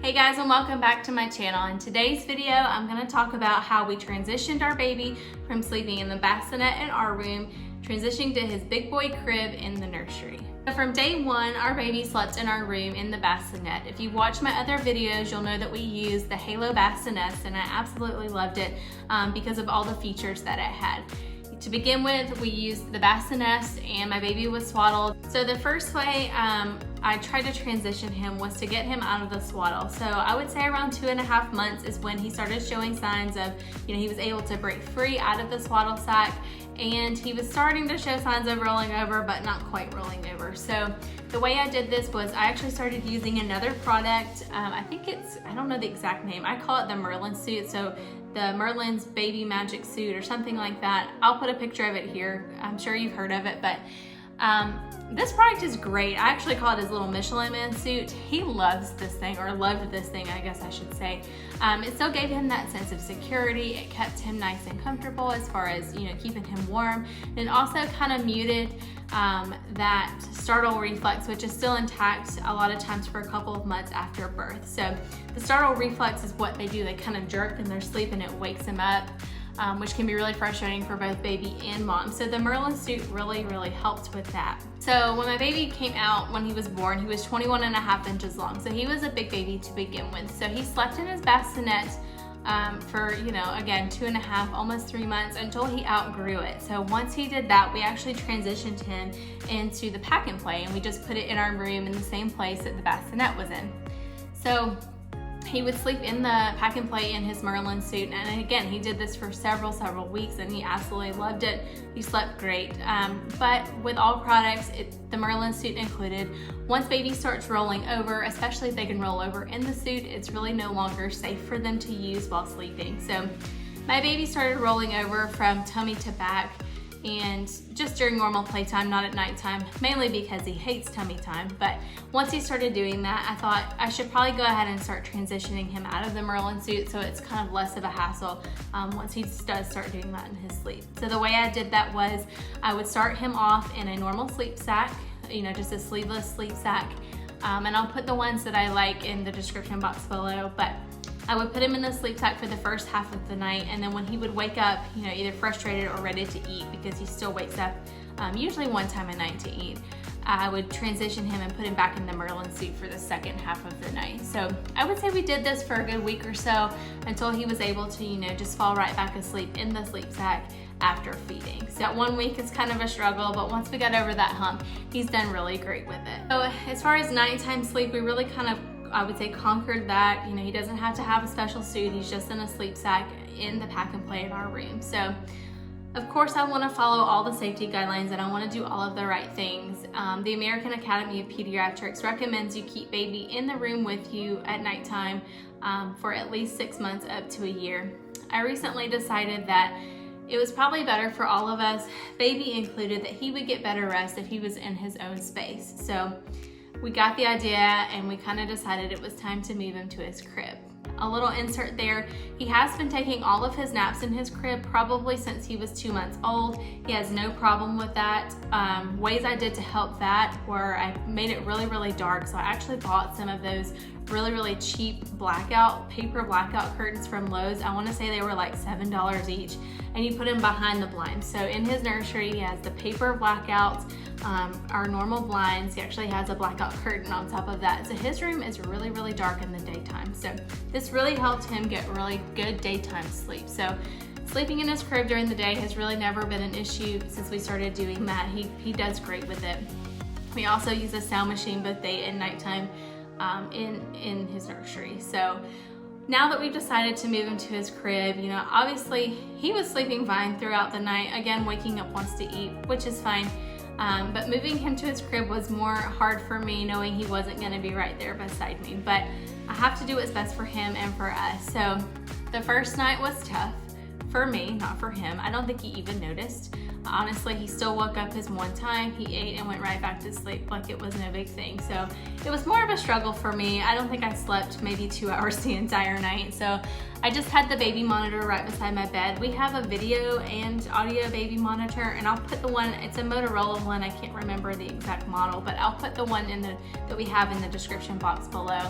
Hey guys, and welcome back to my channel. In today's video, I'm going to talk about how we transitioned our baby from sleeping in the bassinet in our room, transitioning to his big boy crib in the nursery. So from day one, our baby slept in our room in the bassinet. If you've watched my other videos, you'll know that we used the Halo Bassinet, and I absolutely loved it because of all the features that it had. To begin with, we used the bassinet and my baby was swaddled. So the first way I tried to transition him was to get him out of the swaddle. So I would say around 2.5 months is when he started showing signs of, he was able to break free out of the swaddle sack, and he was starting to show signs of rolling over, but not quite rolling over. So the way I did this was I actually started using another product. I don't know the exact name. I call it the Merlin suit. So the Merlin's baby magic suit or something like that. I'll put a picture of it here. I'm sure you've heard of it, but this product is great. I actually call it his little Michelin Man suit. He loves this thing, or loved this thing, I guess I should say. It still gave him that sense of security. It kept him nice and comfortable as far as, keeping him warm. And it also kind of muted that startle reflex, which is still intact a lot of times for a couple of months after birth. So the startle reflex is what they do. They kind of jerk in their sleep and it wakes them up. Which can be really frustrating for both baby and mom. So the Merlin suit really helped with that. So when my baby came out, when he was born, he was 21.5 inches long. So he was a big baby to begin with. So he slept in his bassinet for, again, 2.5, almost 3 months until he outgrew it. So once he did that, we actually transitioned him into the pack and play, and we just put it in our room in the same place that the bassinet was in. So he would sleep in the pack and play in his Merlin suit, and again, he did this for several weeks, and he absolutely loved it. He slept great. But with all products, the Merlin suit included, once baby starts rolling over, especially if they can roll over in the suit, it's really no longer safe for them to use while sleeping. So my baby started rolling over from tummy to back, and just during normal playtime, not at nighttime, mainly because he hates tummy time. But once he started doing that, I thought I should probably go ahead and start transitioning him out of the Merlin suit, so it's kind of less of a hassle once he does start doing that in his sleep. So the way I did that was I would start him off in a normal sleep sack, just a sleeveless sleep sack, and I'll put the ones that I like in the description box below. But I would put him in the sleep sack for the first half of the night, and then when he would wake up, either frustrated or ready to eat, because he still wakes up usually one time a night to eat, I would transition him and put him back in the Merlin suit for the second half of the night. So I would say we did this for a good week or so until he was able to, just fall right back asleep in the sleep sack after feeding. So that 1 week is kind of a struggle, but once we got over that hump, he's done really great with it. So as far as nighttime sleep, we really kind of, I would say, conquered that. He doesn't have to have a special suit. He's just in a sleep sack in the pack and play in our room. So of course I want to follow all the safety guidelines, and I want to do all of the right things. The American Academy of Pediatrics recommends you keep baby in the room with you at nighttime for at least 6 months up to a year. I recently decided that it was probably better for all of us, baby included, that he would get better rest if he was in his own space. So we got the idea, and we kind of decided it was time to move him to his crib. A little insert there, he has been taking all of his naps in his crib probably since he was 2 months old. He has no problem with that. Ways I did to help that were I made it really dark. So I actually bought some of those really cheap paper blackout curtains from Lowe's. I want to say they were like $7 each, and you put him behind the blinds. So in his nursery, he has the paper blackouts, our normal blinds. He actually has a blackout curtain on top of that. So his room is really dark in the daytime. So this really helped him get really good daytime sleep. So sleeping in his crib during the day has really never been an issue since we started doing that. He does great with it. We also use a sound machine both day and nighttime in his nursery. So now that we've decided to move him to his crib, obviously he was sleeping fine throughout the night, again waking up once to eat, which is fine. But moving him to his crib was more hard for me, knowing he wasn't going to be right there beside me. But I have to do what's best for him and for us. So the first night was tough for me, not for him. I don't think he even noticed. Honestly, he still woke up his one time, he ate and went right back to sleep like it was no big thing. So it was more of a struggle for me. I don't think I slept maybe 2 hours the entire night. So I just had the baby monitor right beside my bed. We have a video and audio baby monitor, and I'll put the one, it's a Motorola one, I can't remember the exact model, but I'll put the one that we have in the description box below.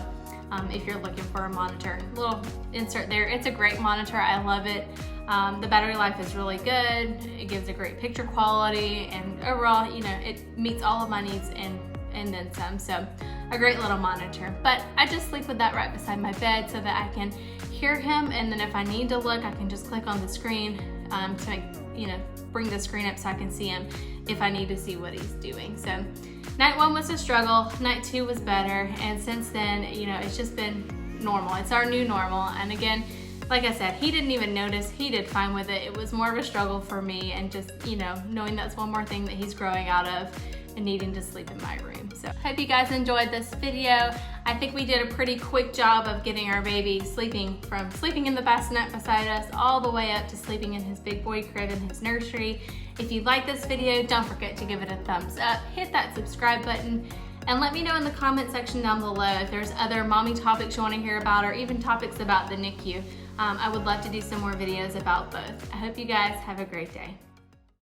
if you're looking for a monitor. Little insert there. It's a great monitor. I love it. The battery life is really good. It gives a great picture quality, and overall, you know, it meets all of my needs and then some. So a great little monitor. But I just sleep with that right beside my bed so that I can hear him, and then if I need to look, I can just click on the screen to make, you know, bring the screen up so I can see him if I need to see what he's doing. So night 1 was a struggle, night 2 was better, and since then, you know, it's just been normal. It's our new normal, and again, like I said, he didn't even notice. He did fine with it. It was more of a struggle for me, and just, you know, knowing that's one more thing that he's growing out of and needing to sleep in my room. So hope you guys enjoyed this video. I think we did a pretty quick job of getting our baby sleeping, from sleeping in the bassinet beside us all the way up to sleeping in his big boy crib in his nursery. If you like this video, don't forget to give it a thumbs up, hit that subscribe button, and let me know in the comment section down below if there's other mommy topics you want to hear about, or even topics about the NICU. I would love to do some more videos about both. I hope you guys have a great day.